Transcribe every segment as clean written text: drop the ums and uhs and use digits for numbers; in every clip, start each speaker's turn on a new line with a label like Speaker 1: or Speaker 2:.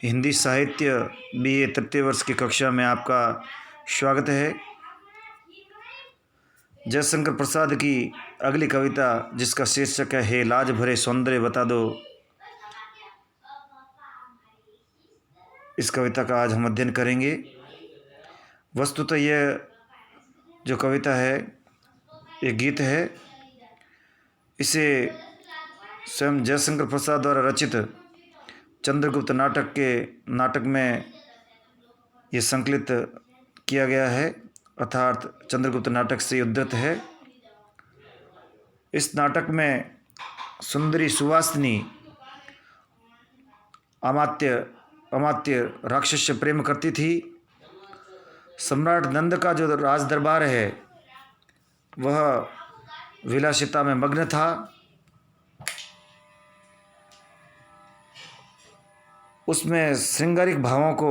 Speaker 1: हिंदी साहित्य BA तृतीय वर्ष की कक्षा में आपका स्वागत है। जयशंकर प्रसाद की अगली कविता जिसका शीर्षक है हे लाज भरे सौंदर्य बता दो, इस कविता का आज हम अध्ययन करेंगे। वस्तुतः यह जो कविता है ये गीत है। इसे स्वयं जयशंकर प्रसाद द्वारा रचित चंद्रगुप्त नाटक में ये संकलित किया गया है, अर्थात चंद्रगुप्त नाटक से उद्धृत है। इस नाटक में सुंदरी सुवासिनी अमात्य राक्षस से प्रेम करती थी। सम्राट नंद का जो राज दरबार है वह विलासिता में मग्न था। उसमें श्रृंगारिक भावों को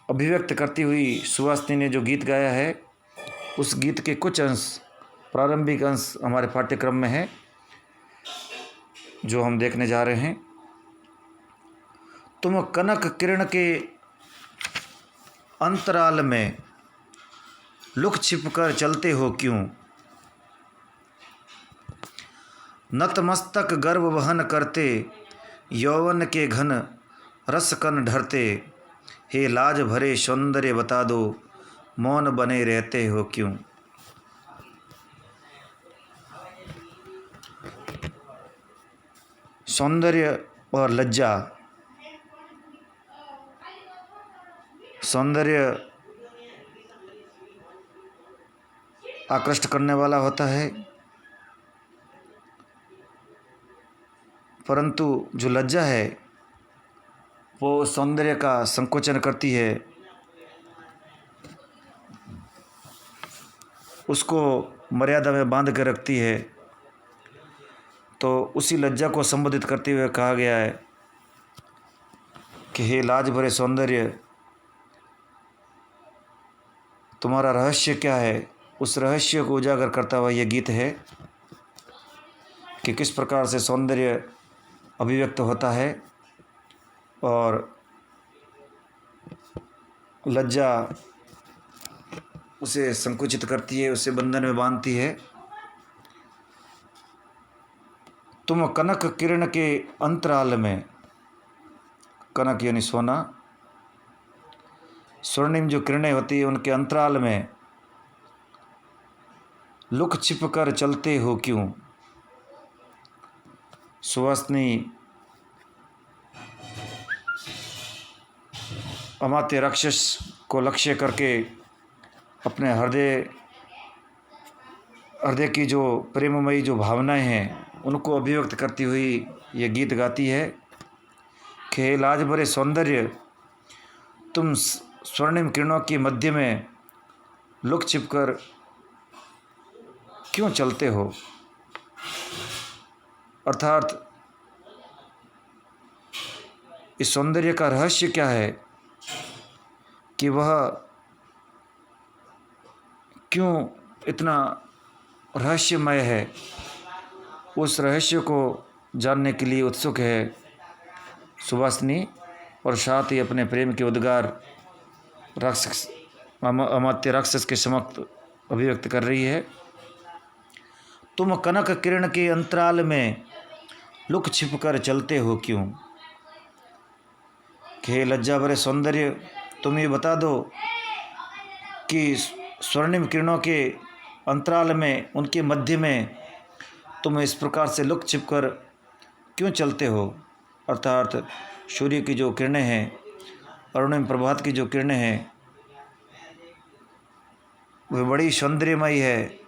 Speaker 1: अभिव्यक्त करती हुई सुवासिनी ने जो गीत गाया है, उस गीत के कुछ अंश, प्रारंभिक अंश हमारे पाठ्यक्रम में है जो हम देखने जा रहे हैं। तुम कनक किरण के अंतराल में लुक छिप कर चलते हो क्यों, नतमस्तक गर्व वहन करते यौवन के घन रस कन ढरते, हे लाज भरे सौंदर्य बता दो मौन बने रहते हो क्यों। सौंदर्य और लज्जा। सौंदर्य आकृष्ट करने वाला होता है, परंतु जो लज्जा है वो सौंदर्य का संकोचन करती है, उसको मर्यादा में बांध कर रखती है। तो उसी लज्जा को संबोधित करते हुए कहा गया है कि हे लाज भरे सौंदर्य, तुम्हारा रहस्य क्या है। उस रहस्य को उजागर करता हुआ यह गीत है कि किस प्रकार से सौंदर्य अभिव्यक्त होता है और लज्जा उसे संकुचित करती है, उसे बंधन में बांधती है। तुम कनक किरण के अंतराल में, कनक यानी सोना, स्वर्णिम जो किरणें होती है उनके अंतराल में लुक छिप कर चलते हो क्यों। सुवासिनी अमात्य राक्षस को लक्ष्य करके अपने हृदय की जो प्रेममयी जो भावनाएं हैं उनको अभिव्यक्त करती हुई ये गीत गाती है कि हे लाज भरे सौंदर्य, तुम स्वर्णिम किरणों के मध्य में लुक छिपकर क्यों चलते हो। अर्थात इस सौंदर्य का रहस्य क्या है कि वह क्यों इतना रहस्यमय है। उस रहस्य को जानने के लिए उत्सुक है सुवासिनी और साथ ही अपने प्रेम के उद्गार अमात्य राक्षस के समक्ष अभिव्यक्त कर रही है। तुम कनक किरण के अंतराल में लुक छिप कर चलते हो क्यों। हे लज्जा भरे सौंदर्य, तुम ये बता दो कि स्वर्णिम किरणों के अंतराल में, उनके मध्य में तुम इस प्रकार से लुक छिप कर क्यों चलते हो। अर्थात सूर्य की जो किरणें हैं, अरुणिम प्रभात की जो किरणें हैं, वह बड़ी सौंदर्यमयी है,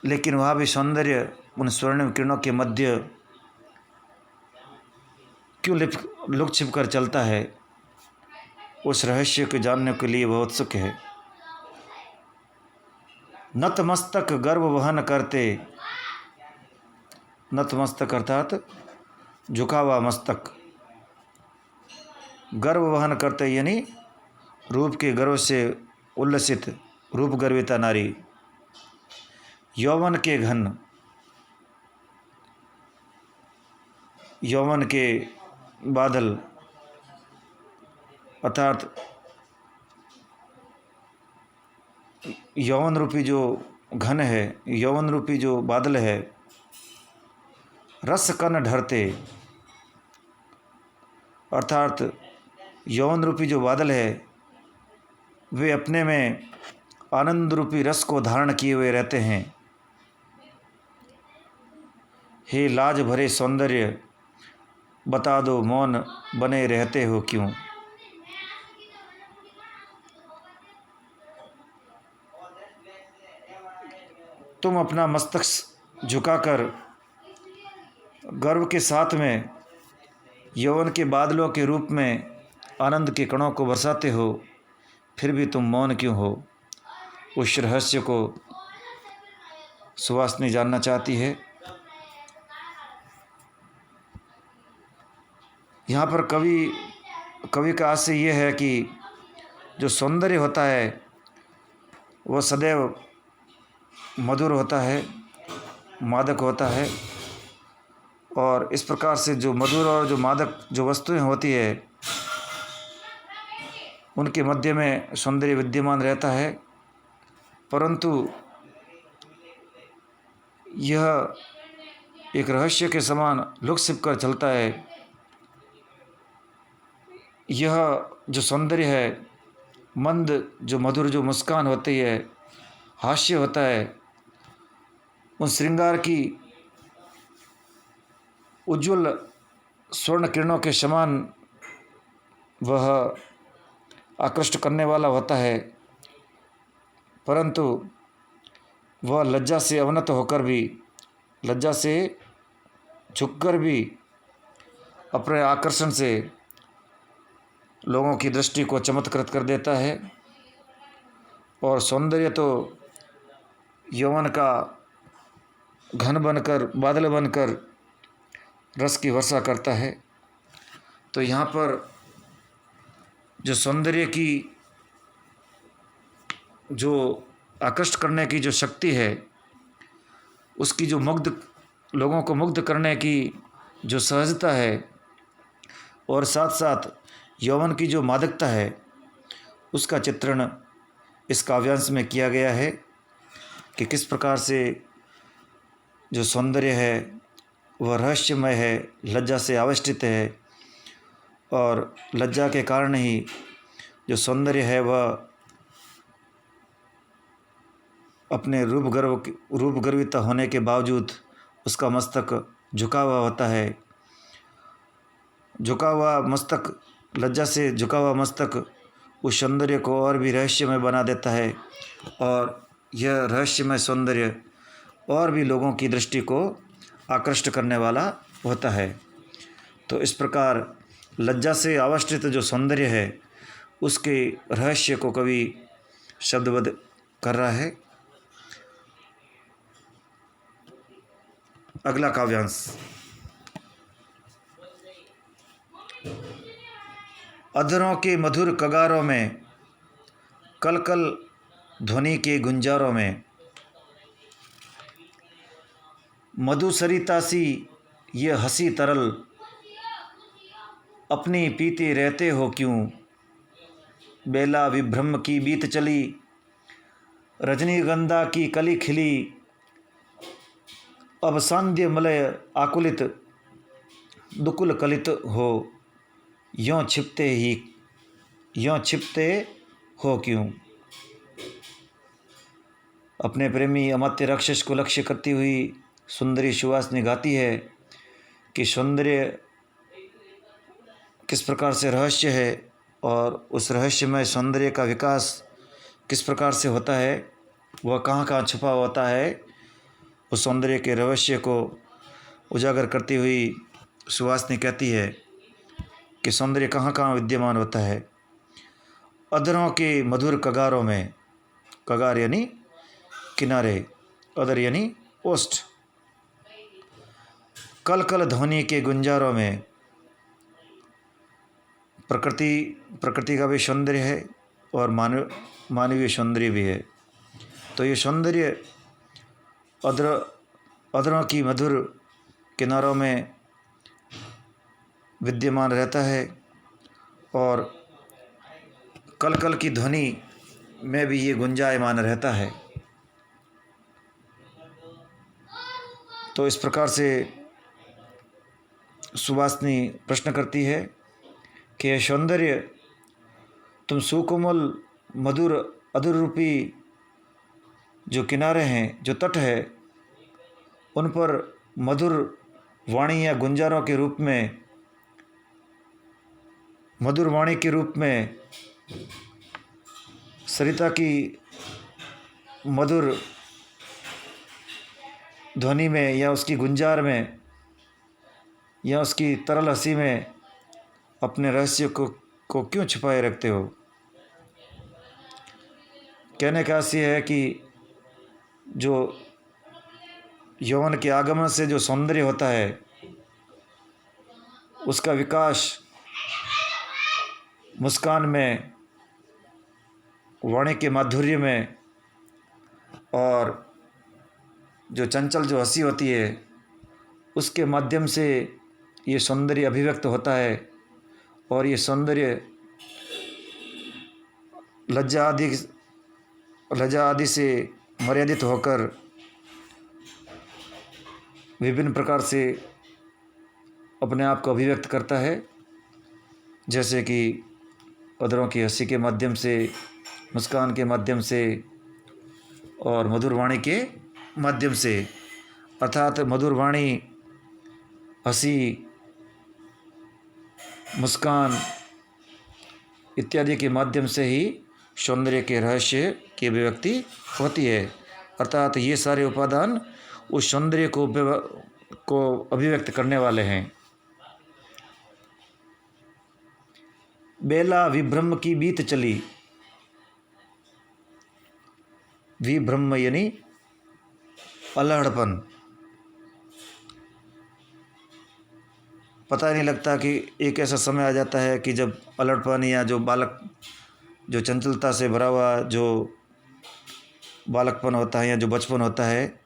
Speaker 1: लेकिन वहाँ भी सौंदर्य उन स्वर्णिम किरणों के मध्य क्यों लुक छिप कर चलता है। उस रहस्य को जानने के लिए वह उत्सुक है। नतमस्तक गर्व वहन करते, नतमस्तक अर्थात झुका हुआ मस्तक, गर्व वहन करते यानी रूप के गर्व से उल्लसित रूप गर्विता नारी, यौवन के घन, यौवन के बादल अर्थात यौवन रूपी जो घन है, यौवन रूपी जो बादल है, रस कन ढरते, अर्थात यौवन रूपी जो बादल है वे अपने में आनंद रूपी रस को धारण किए हुए रहते हैं। हे लाज भरे सौंदर्य, बता दो मौन बने रहते हो क्यों। तुम अपना मस्तक झुकाकर गर्व के साथ में यौवन के बादलों के रूप में आनंद के कणों को बरसाते हो, फिर भी तुम मौन क्यों हो। उस रहस्य को सुवासिनी जानना चाहती है। यहाँ पर कवि का आशय यह है कि जो सौंदर्य होता है वह सदैव मधुर होता है, मादक होता है, और इस प्रकार से जो मधुर और जो मादक जो वस्तुएं होती है उनके मध्य में सौंदर्य विद्यमान रहता है। परंतु यह एक रहस्य के समान लुक छिप कर चलता है। यह जो सौंदर्य है, मंद जो मधुर जो मुस्कान होती है, हास्य होता है, उन श्रृंगार की उज्ज्वल स्वर्ण किरणों के समान वह आकृष्ट करने वाला होता है। परंतु वह लज्जा से अवनत होकर भी, लज्जा से झुककर भी अपने आकर्षण से लोगों की दृष्टि को चमत्कृत कर देता है। और सौंदर्य तो यौवन का घन बनकर, बादल बनकर रस की वर्षा करता है। तो यहाँ पर जो सौंदर्य की जो आकृष्ट करने की जो शक्ति है, उसकी जो लोगों को मुग्ध करने की जो सहजता है, और साथ साथ यौवन की जो मादकता है, उसका चित्रण इस काव्यांश में किया गया है कि किस प्रकार से जो सौंदर्य है वह रहस्यमय है, लज्जा से आविष्टित है, और लज्जा के कारण ही जो सौंदर्य है वह अपने रूप गर्वित होने के बावजूद उसका मस्तक झुका हुआ होता है। झुका हुआ मस्तक, लज्जा से झुका हुआ मस्तक उस सौंदर्य को और भी रहस्यमय बना देता है, और यह रहस्यमय सौंदर्य और भी लोगों की दृष्टि को आकृष्ट करने वाला होता है। तो इस प्रकार लज्जा से आविष्टित जो सौंदर्य है उसके रहस्य को कवि शब्दबद्ध कर रहा है। अगला काव्यांश। अधरों के मधुर कगारों में, कल कल ध्वनि के गुंजारों में, मधुसरिता सी ये हंसी तरल, अपनी पीते रहते हो क्यों। बेला विभ्रम की बीत चली, रजनीगंधा की कली खिली, अब सांध्य मलय आकुलित, दुकुल कलित हो, यों छिपते हो क्यों। अपने प्रेमी अमात्य राक्षस को लक्ष्य करती हुई सुंदरी सुवासिनी गाती है कि सौंदर्य किस प्रकार से रहस्य है, और उस रहस्यमय सौंदर्य का विकास किस प्रकार से होता है, वह कहाँ कहाँ छुपा होता है। उस सौंदर्य के रहस्य को उजागर करती हुई सुवासिनी कहती है कि सौंदर्य कहाँ कहाँ विद्यमान होता है। अधरों के मधुर कगारों में, कगार यानी किनारे, अधर यानी ओष्ठ, कल कल ध्वनि के गुंजारों में, प्रकृति का भी सौंदर्य है और मानवीय सौंदर्य भी है। तो ये सौंदर्य अधरों की मधुर किनारों में विद्यमान रहता है, और कल कल की ध्वनि में भी ये गुंजायमान रहता है। तो इस प्रकार से सुवासिनी प्रश्न करती है कि यह सौंदर्य, तुम सुकोमल मधुर अधुर रूपी जो किनारे हैं, जो तट है, उन पर मधुर वाणी या गुंजारों के रूप में, मधुर वाणी के रूप में सरिता की मधुर ध्वनि में या उसकी गुंजार में या उसकी तरल हंसी में अपने रहस्य को क्यों छिपाए रखते हो। कहने का आशय है कि जो यौवन के आगमन से जो सौंदर्य होता है, उसका विकास मुस्कान में, वाणी के माधुर्य में, और जो चंचल जो हंसी होती है उसके माध्यम से ये सौंदर्य अभिव्यक्त होता है। और ये सौंदर्य लज्जा आदि से मर्यादित होकर विभिन्न प्रकार से अपने आप को अभिव्यक्त करता है, जैसे कि अधरों की हंसी के माध्यम से, मुस्कान के माध्यम से और मधुर वाणी के माध्यम से। अर्थात मधुर वाणी, हंसी, मुस्कान इत्यादि के माध्यम से ही सौंदर्य के रहस्य की अभिव्यक्ति होती है। अर्थात ये सारे उपादान उस सौंदर्य को अभिव्यक्त करने वाले हैं। बेला विभ्रम की बीत चली, विभ्रम यानी अल्हड़पन। पता नहीं लगता कि एक ऐसा समय आ जाता है कि जब अल्हड़पन या जो बालक, जो चंचलता से भरा हुआ जो बालकपन होता है या जो बचपन होता है,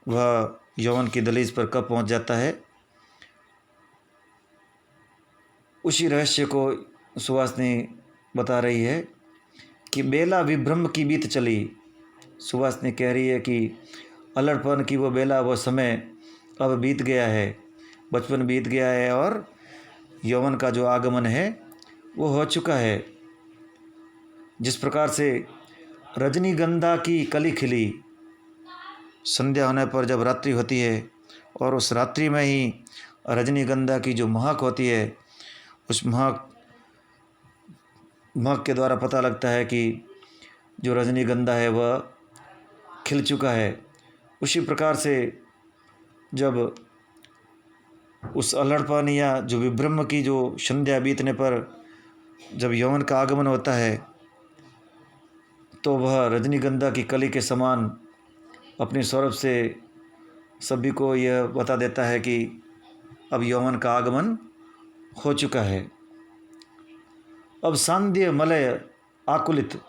Speaker 1: वह यौवन की दहलीज पर कब पहुंच जाता है। उसी रहस्य को सुवासिनी बता रही है कि बेला विभ्रम की बीत चली। सुवासिनी कह रही है कि अल्हड़पन की वो बेला, वो समय अब बीत गया है, बचपन बीत गया है और यौवन का जो आगमन है वो हो चुका है। जिस प्रकार से रजनीगंधा की कली खिली, संध्या होने पर जब रात्रि होती है और उस रात्रि में ही रजनीगंधा की जो महक होती है, उस महक के द्वारा पता लगता है कि जो रजनीगंधा है वह खिल चुका है। उसी प्रकार से जब उस अल्हड़पन या जो विभ्रम की जो संध्या बीतने पर जब यौवन का आगमन होता है, तो वह रजनीगंधा की कली के समान अपनी सौरभ से सभी को यह बता देता है कि अब यौवन का आगमन हो चुका है। अब सांध्य मलय आकुलित,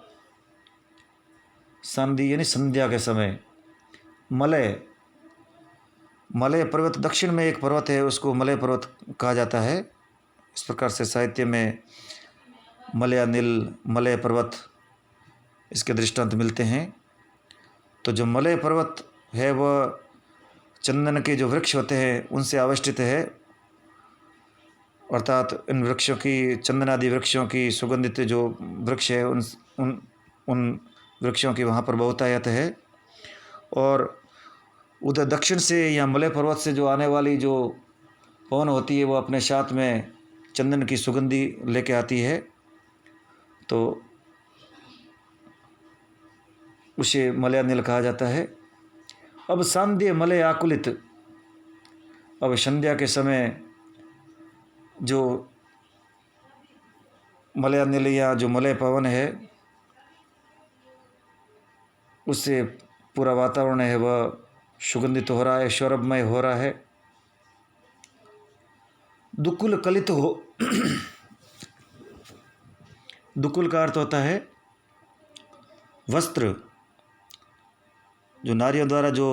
Speaker 1: सांध्य यानी संध्या के समय, मलय, मलय पर्वत दक्षिण में एक पर्वत है, उसको मलय पर्वत कहा जाता है। इस प्रकार से साहित्य में मलयानिल, मलय पर्वत इसके दृष्टांत मिलते हैं। तो जो मलय पर्वत है वह चंदन के जो वृक्ष होते हैं उनसे आवेष्टित है। अर्थात इन वृक्षों की, चंदनादि वृक्षों की सुगंधित जो वृक्ष है उन वृक्षों की वहाँ पर बहुतायत है। और उधर दक्षिण से या मलय पर्वत से जो आने वाली जो पवन होती है वो अपने साथ में चंदन की सुगंधी लेके आती है, तो उसे मलयानिल कहा जाता है। अब सांध्य मलय आकुलित, अब संध्या के समय जो मलयानिल या जो मलय पवन है उससे पूरा वातावरण है वह सुगंधित हो रहा है, सौरभमय हो रहा है। दुकुल कलित हो दुकुल का अर्थ होता है वस्त्र, जो नारियों द्वारा जो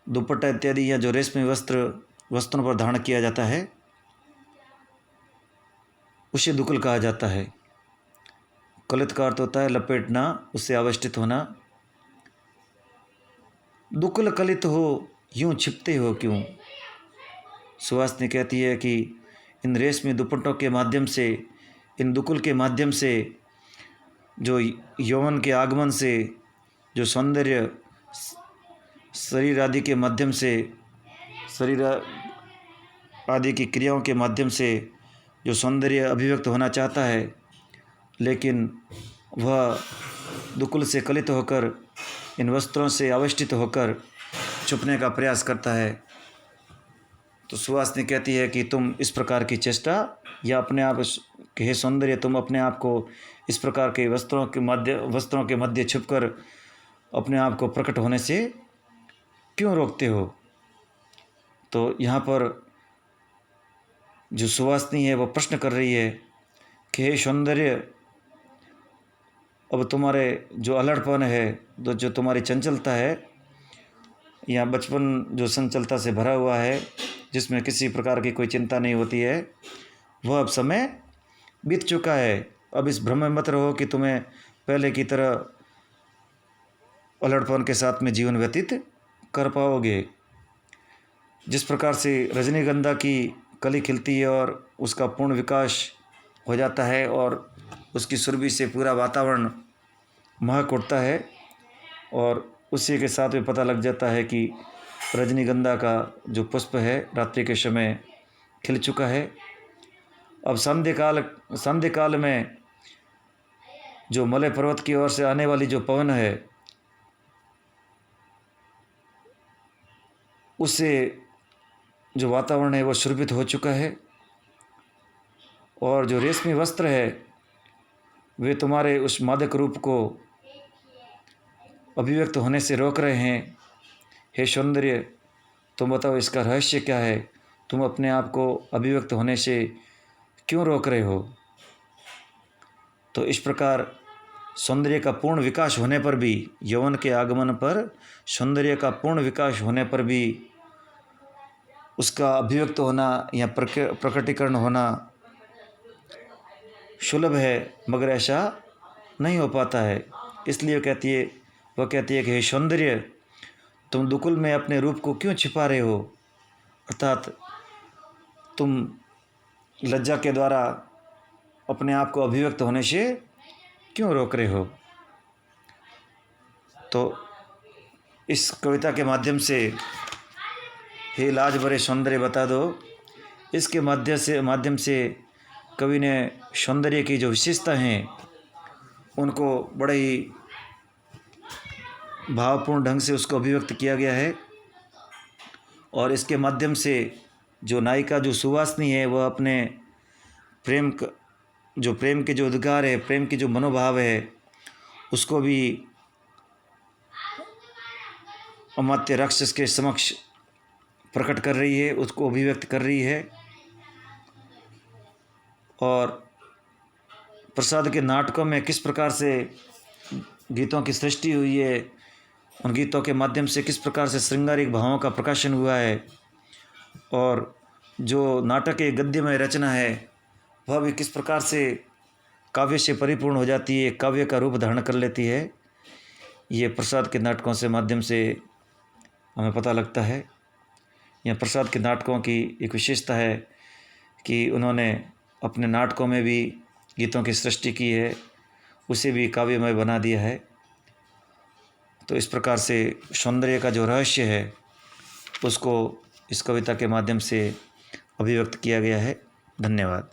Speaker 1: दुपट्टा इत्यादि या जो रेशमी वस्त्रों पर धारण किया जाता है उसे दुकुल कहा जाता है। कलित का अर्थ होता है लपेटना, उससे आविष्टित होना। दुकुल कलित हो यूं छिपते हो क्यों। सुहासिनी कहती है कि इन रेशमी दुपट्टों के माध्यम से, इन दुकुल के माध्यम से, जो यौवन के आगमन से, जो सौंदर्य शरीर आदि के माध्यम से, शरीर आदि की क्रियाओं के माध्यम से जो सौंदर्य अभिव्यक्त होना चाहता है, लेकिन वह दुकुल से कलित होकर, इन वस्त्रों से आविष्टित होकर छुपने का प्रयास करता है। तो सुहासिनी कहती है कि तुम इस प्रकार की चेष्टा या अपने आप हे सौंदर्य, तुम अपने आप को इस प्रकार के वस्त्रों के मध्य छुपकर अपने आप को प्रकट होने से क्यों रोकते हो। तो यहाँ पर जो सुहासिनी है वह प्रश्न कर रही है कि हे सौंदर्य, अब तुम्हारे जो अल्हड़पन है, जो तुम्हारी चंचलता है, या बचपन जो संचलता से भरा हुआ है, जिसमें किसी प्रकार की कोई चिंता नहीं होती है, वह अब समय बीत चुका है। अब इस भ्रम में मत रहो कि तुम्हें पहले की तरह अल्हड़पन के साथ में जीवन व्यतीत कर पाओगे। जिस प्रकार से रजनीगंधा की कली खिलती है और उसका पूर्ण विकास हो जाता है और उसकी सुरभि से पूरा वातावरण महक उठता है, और उसी के साथ में पता लग जाता है कि रजनीगंधा का जो पुष्प है रात्रि के समय खिल चुका है। अब संध्या काल में जो मलय पर्वत की ओर से आने वाली जो पवन है, उससे जो वातावरण है वो सुरभित हो चुका है, और जो रेशमी वस्त्र है वे तुम्हारे उस मादक रूप को अभिव्यक्त होने से रोक रहे हैं। हे सौंदर्य, तुम बताओ इसका रहस्य क्या है। तुम अपने आप को अभिव्यक्त होने से क्यों रोक रहे हो। तो इस प्रकार सौंदर्य का पूर्ण विकास होने पर भी, यौवन के आगमन पर सौंदर्य का पूर्ण विकास होने पर भी उसका अभिव्यक्त होना या प्रकटीकरण होना सुलभ है, मगर ऐसा नहीं हो पाता है। इसलिए वह कहती है कि हे सौंदर्य, तुम दुकुल में अपने रूप को क्यों छिपा रहे हो, अर्थात तुम लज्जा के द्वारा अपने आप को अभिव्यक्त होने से क्यों रोक रहे हो। तो इस कविता के माध्यम से हे लाज भरे सौंदर्य बता दो, इसके माध्यम से कवि ने सौंदर्य की जो विशेषता हैं उनको बड़े ही भावपूर्ण ढंग से उसको अभिव्यक्त किया गया है। और इसके माध्यम से जो नायिका जो सुहासिनी है वह अपने प्रेम के जो उद्गार है, प्रेम की जो मनोभाव है, उसको भी अमात्य राक्षस के समक्ष प्रकट कर रही है, उसको अभिव्यक्त कर रही है। और प्रसाद के नाटकों में किस प्रकार से गीतों की सृष्टि हुई है, उन गीतों के माध्यम से किस प्रकार से श्रृंगारिक भावों का प्रकाशन हुआ है, और जो नाटक की गद्यमय रचना है वह भी किस प्रकार से काव्य से परिपूर्ण हो जाती है, काव्य का रूप धारण कर लेती है, ये प्रसाद के नाटकों से माध्यम से हमें पता लगता है। यह प्रसाद के नाटकों की एक विशेषता है कि उन्होंने अपने नाटकों में भी गीतों की सृष्टि की है, उसे भी काव्यमय बना दिया है। तो इस प्रकार से सौंदर्य का जो रहस्य है उसको इस कविता के माध्यम से अभिव्यक्त किया गया है। धन्यवाद।